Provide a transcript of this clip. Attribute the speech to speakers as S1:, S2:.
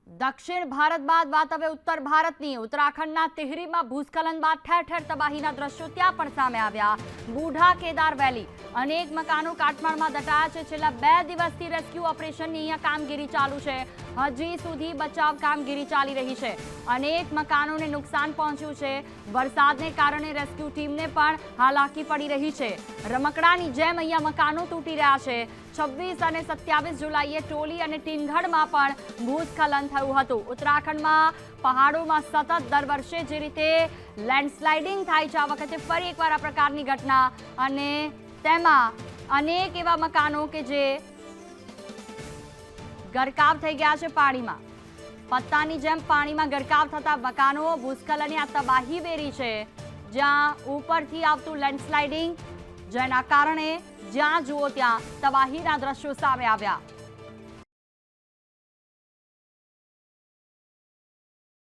S1: દક્ષિણ ભારત બાદ વાત હવે ઉત્તર ભારતની। ઉત્તરાખંડના તિહરીમાં ભૂસ્ખલન બાદ ઠેર ઠેર તબાહીના દ્રશ્યો ત્યાં પણ સામે આવ્યા। બુઢા કેદાર વેલી અનેક મકાનો કાટમાળમાં દટાયા છે। છેલ્લા 2 દિવસથી રેસ્ક્યુ ઓપરેશનની અહીંયા કામગીરી ચાલુ છે। હજી સુધી બચાવ કામગીરી ચાલી રહી છે। અનેક મકાનોને નુકસાન પહોંચ્યું છે। વરસાદને કારણે રેસ્ક્યુ ટીમને પણ હાલાકી પડી રહી છે। રમકડાની જેમ અહીંયા મકાનો તૂટી રહ્યા છે। 26 અને 27 જુલાઈએ ટોલી અને ટીનગઢમાં પણ ભૂસ્ખલન થયું હતું। ઉત્તરાખંડમાં પહાડોમાં સતત દર વર્ષે જે રીતે લેન્ડસ્લાઇડિંગ થાય છે, આ વખતે ફરી એકવાર આ પ્રકારની ઘટના અને તેમાં અનેક એવા મકાનો કે જે ગરકાવ થઈ ગયા છે પાણીમાં। પત્તાની જેમ પાણીમાં ગરકાવ થતા મકાનો ભૂસ્ખલને આ તબાહી વેરી છે, જ્યાં ઉપરથી આવતું લેન્ડસ્લાઇડિંગ જેના કારણે જ્યાં જુઓ ત્યાં તબાહીના દ્રશ્યો સામે આવ્યા।